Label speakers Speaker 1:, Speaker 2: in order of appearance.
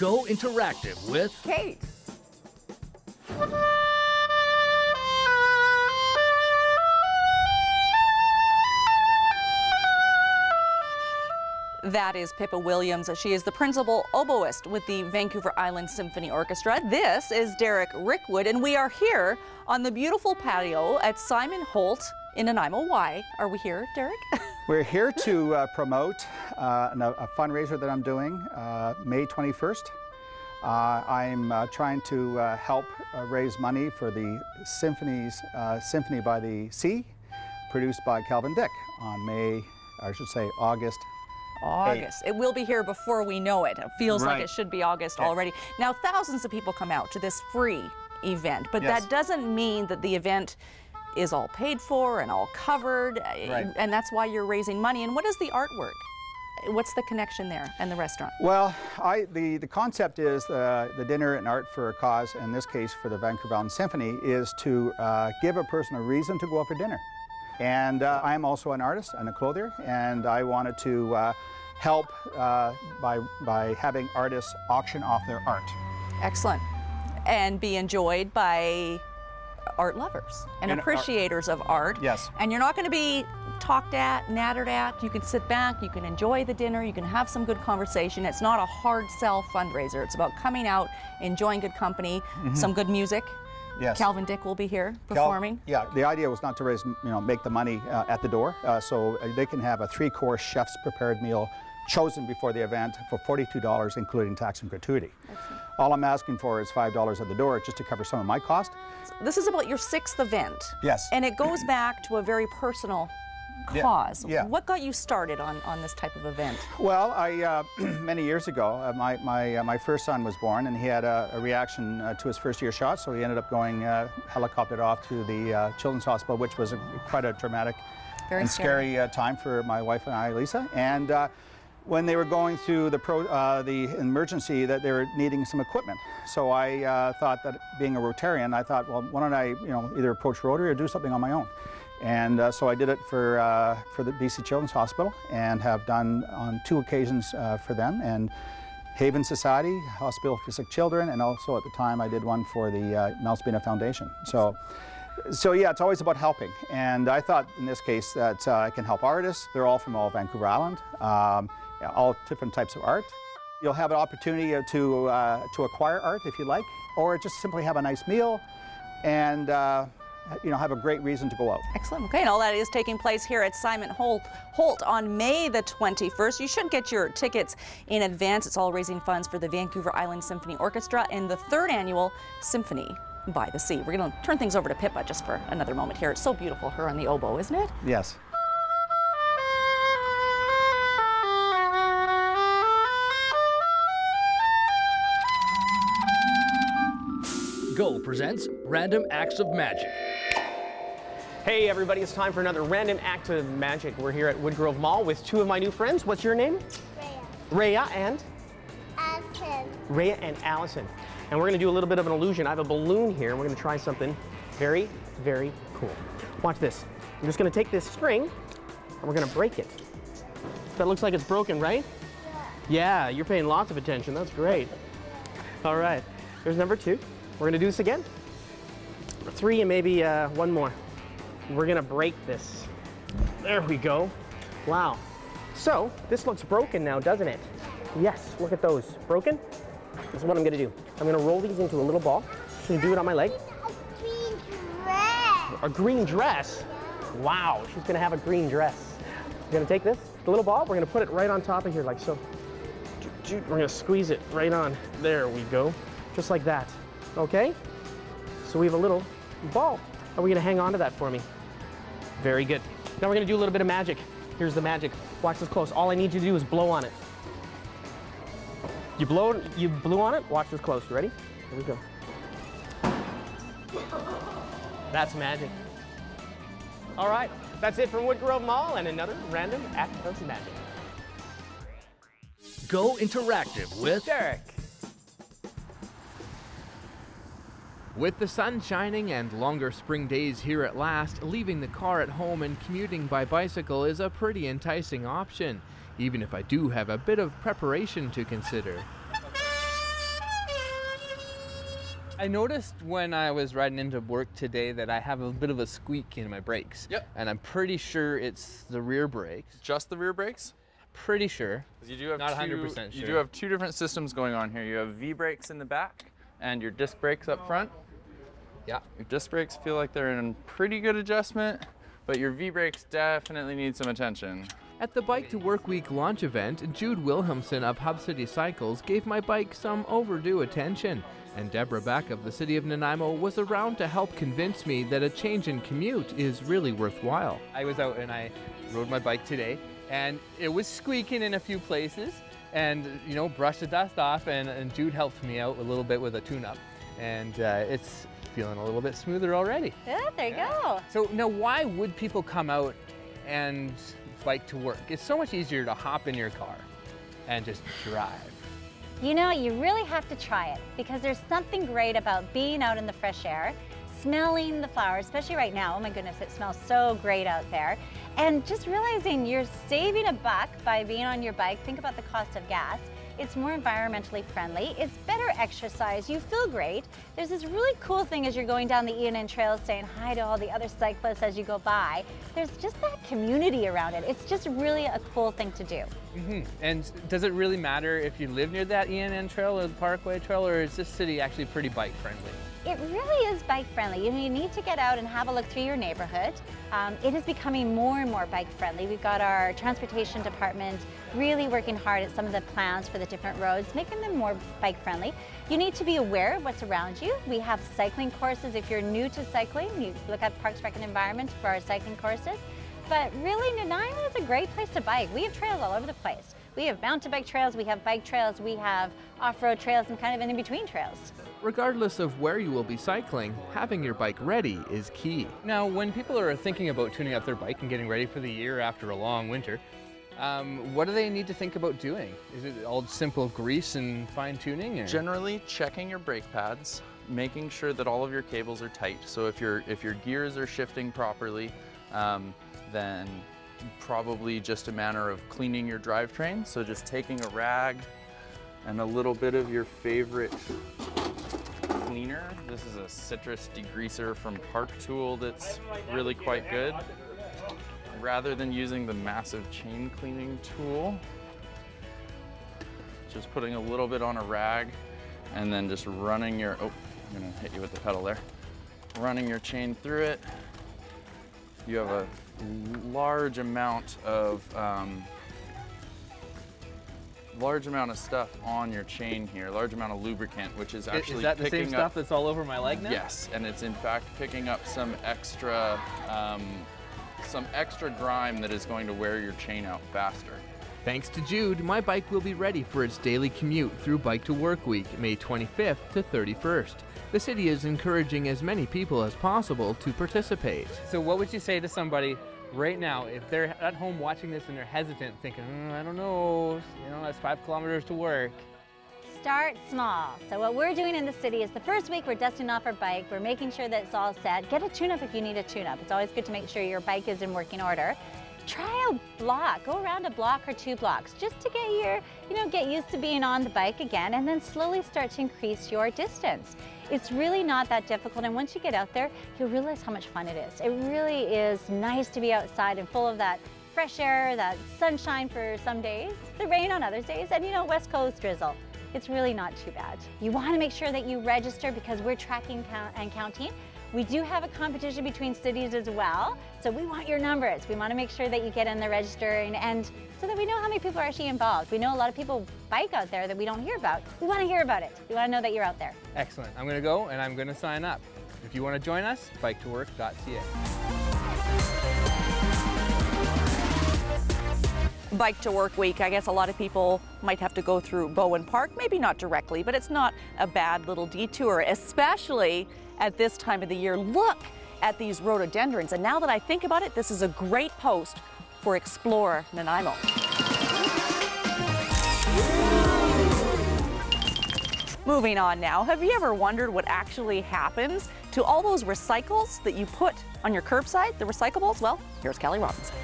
Speaker 1: Go interactive with
Speaker 2: Kate. That is Pippa Williams. She is the principal oboist with the Vancouver Island Symphony Orchestra. This is Derek Rickwood, and we are here on the beautiful patio at Simon Holt in Nanaimo. Why are we here, Derek?
Speaker 3: We're here to promote a fundraiser that I'm doing May 21st. I'm trying to help raise money for the Symphony by the Sea, produced by Calvin Dick on August.
Speaker 2: It will be here before we know it. It feels like it should be August already. Now, thousands of people come out to this free event, but that doesn't mean that the event is all paid for and all covered, and that's why you're raising money. And what is the artwork? What's the connection there and the restaurant?
Speaker 3: Well, the concept is the dinner and art for a cause, in this case for the Vancouver Island Symphony, is to give a person a reason to go out for dinner. And I am also an artist and a clothier, and I wanted to help by having artists auction off their art.
Speaker 2: Excellent. And be enjoyed by art lovers and appreciators of art.
Speaker 3: Yes.
Speaker 2: And you're not going to be talked at, nattered at. You can sit back, you can enjoy the dinner, you can have some good conversation. It's not a hard sell fundraiser. It's about coming out, enjoying good company, some good music.
Speaker 3: Yes.
Speaker 2: Calvin Dick will be here performing.
Speaker 3: The idea was not to raise, make the money at the door, so they can have a 3-course chef's prepared meal chosen before the event for $42, including tax and gratuity.
Speaker 2: Excellent.
Speaker 3: All I'm asking for is $5 at the door just to cover some of my cost.
Speaker 2: This is about your 6th event.
Speaker 3: Yes.
Speaker 2: And it goes back to a very personal cause.
Speaker 3: Yeah.
Speaker 2: What got you started on this type of event?
Speaker 3: Well, I many years ago, my first son was born, and he had a reaction to his first-year shot, so he ended up going helicoptered off to the Children's Hospital, which was quite a traumatic and scary time for my wife and I, Lisa. And when they were going through the emergency, that they were needing some equipment. So I thought that, being a Rotarian, I thought, well, why don't I, either approach Rotary or do something on my own. And so I did it for the BC Children's Hospital, and have done on 2 occasions for them, and Haven Society, Hospital for Sick Children, and also at the time I did one for the Malspina Foundation. So yeah, it's always about helping. And I thought in this case that I can help artists. They're all from Vancouver Island, all different types of art. You'll have an opportunity to acquire art if you like, or just simply have a nice meal and have a great reason to go out.
Speaker 2: Excellent. Okay, and all that is taking place here at Simon Holt on May the 21st. You should get your tickets in advance. It's all raising funds for the Vancouver Island Symphony Orchestra and the 3rd annual Symphony by the Sea. We're going to turn things over to Pippa just for another moment here. It's so beautiful, her on the oboe, isn't it?
Speaker 3: Yes.
Speaker 1: Go presents Random Acts of Magic.
Speaker 4: Hey everybody, it's time for another Random Act of Magic. We're here at Woodgrove Mall with 2 of my new friends. What's your name? Rhea and?
Speaker 5: Allison.
Speaker 4: Rhea and Allison. And we're going to do a little bit of an illusion. I have a balloon here, and we're going to try something very, very cool. Watch this. I'm just going to take this string, and we're going to break it. That looks like it's broken, right? Yeah, you're paying lots of attention. That's great. All right, here's number 2. We're going to do this again. 3 and maybe 1 more. We're going to break this. There we go. Wow. So, this looks broken now, doesn't it? Yes, look at those. Broken? This is what I'm going to do. I'm going to roll these into a little ball. I'm going to do it on my leg.
Speaker 5: A green dress.
Speaker 4: A green dress? Wow, she's going to have a green dress. We're going to take this, the little ball, we're going to put it right on top of here like so. We're going to squeeze it right on. There we go. Just like that. Okay? So we have a little ball. Are we going to hang on to that for me? Very good. Now we're going to do a little bit of magic. Here's the magic. Watch this close. All I need you to do is blow on it. You blew on it? Watch this close. You ready? Here we go. That's magic. All right, that's it from Woodgrove Mall and another Random Act of Magic.
Speaker 1: Go interactive with
Speaker 4: Derek.
Speaker 6: With the sun shining and longer spring days here at last, leaving the car at home and commuting by bicycle is a pretty enticing option, even if I do have a bit of preparation to consider. I noticed when I was riding into work today that I have a bit of a squeak in my brakes.
Speaker 7: Yep.
Speaker 6: And I'm pretty sure it's the rear brakes.
Speaker 7: Just the rear brakes?
Speaker 6: Pretty sure.
Speaker 7: You do have
Speaker 6: Not 100% sure.
Speaker 7: You do have two different systems going on here. You have V brakes in the back and your disc brakes up front.
Speaker 6: Yeah.
Speaker 7: Your disc brakes feel like they're in pretty good adjustment, but your V brakes definitely need some attention.
Speaker 6: At the Bike to Work Week launch event, Jude Wilhelmson of Hub City Cycles gave my bike some overdue attention. And Deborah Beck of the city of Nanaimo was around to help convince me that a change in commute is really worthwhile. I was out and I rode my bike today, and it was squeaking in a few places, and brushed the dust off, and Jude helped me out a little bit with a tune-up, and it's feeling a little bit smoother already.
Speaker 2: Good, there you go.
Speaker 6: So now, why would people come out and bike to work? It's so much easier to hop in your car and just drive.
Speaker 8: You know, you really have to try it because there's something great about being out in the fresh air, smelling the flowers, especially right now. Oh my goodness, it smells so great out there. And just realizing you're saving $1 by being on your bike. Think about the cost of gas. It's more environmentally friendly. It's better exercise. You feel great. There's this really cool thing as you're going down the E&N trails saying hi to all the other cyclists as you go by. There's just that community around it. It's just really a cool thing to do.
Speaker 6: Mm-hmm. And does it really matter if you live near that E&N trail or the Parkway Trail, or is this city actually pretty bike friendly?
Speaker 8: It really is bike friendly. You need to get out and have a look through your neighborhood. It is becoming more and more bike friendly. We've got our transportation department really working hard at some of the plans for the different roads, making them more bike friendly. You need to be aware of what's around you. We have cycling courses. If you're new to cycling, you look at Parks, Rec and Environment for our cycling courses. But really, Nanaimo is a great place to bike. We have trails all over the place. We have mountain bike trails, we have bike trails, we have off-road trails, and kind of in-between trails.
Speaker 6: Regardless of where you will be cycling, having your bike ready is key. Now, when people are thinking about tuning up their bike and getting ready for the year after a long winter, what do they need to think about doing? Is it all simple grease and fine tuning? Or?
Speaker 7: Generally, checking your brake pads, making sure that all of your cables are tight. So if your gears are shifting properly, then probably just a matter of cleaning your drivetrain. So just taking a rag and a little bit of your favorite cleaner. This is a citrus degreaser from Park Tool that's really quite good. Rather than using the massive chain cleaning tool, just putting a little bit on a rag and then just running your, oh, I'm gonna hit you with the pedal there. Running your chain through it. You have a large amount of stuff on your chain here, large amount of lubricant, which is actually
Speaker 6: is that the same stuff that's all over my leg now?
Speaker 7: Yes, and it's in fact picking up some extra grime that is going to wear your chain out faster.
Speaker 6: Thanks to Jude, my bike will be ready for its daily commute through Bike to Work Week, May 25th to 31st. The city is encouraging as many people as possible to participate. So what would you say to somebody right now if they're at home watching this and they're hesitant, thinking, I don't know, that's 5 kilometers to work?
Speaker 8: Start small. So what we're doing in the city is the first week we're dusting off our bike, we're making sure that it's all set. Get a tune-up if you need a tune-up. It's always good to make sure your bike is in working order. Try a block, go around a block or 2 blocks just to get used to being on the bike again, and then slowly start to increase your distance. It's really not that difficult, and once you get out there, you'll realize how much fun it is. It really is nice to be outside and full of that fresh air, that sunshine for some days, the rain on other days, and West Coast drizzle. It's really not too bad. You want to make sure that you register because we're tracking and counting. We do have a competition between cities as well, so we want your numbers. We want to make sure that you get in the registering, and so that we know how many people are actually involved. We know a lot of people bike out there that we don't hear about. We want to hear about it. We want to know that you're out there.
Speaker 6: Excellent. I'm going to go and I'm going to sign up. If you want to join us, biketowork.ca.
Speaker 2: Bike to Work Week, I guess a lot of people might have to go through Bowen Park, maybe not directly, but it's not a bad little detour, especially at this time of the year. Look at these rhododendrons, and now that I think about it, this is a great post for Explore Nanaimo. Moving on now, have you ever wondered what actually happens to all those recycles that you put on your curbside, the recyclables? Well, here's Kelly Robinson.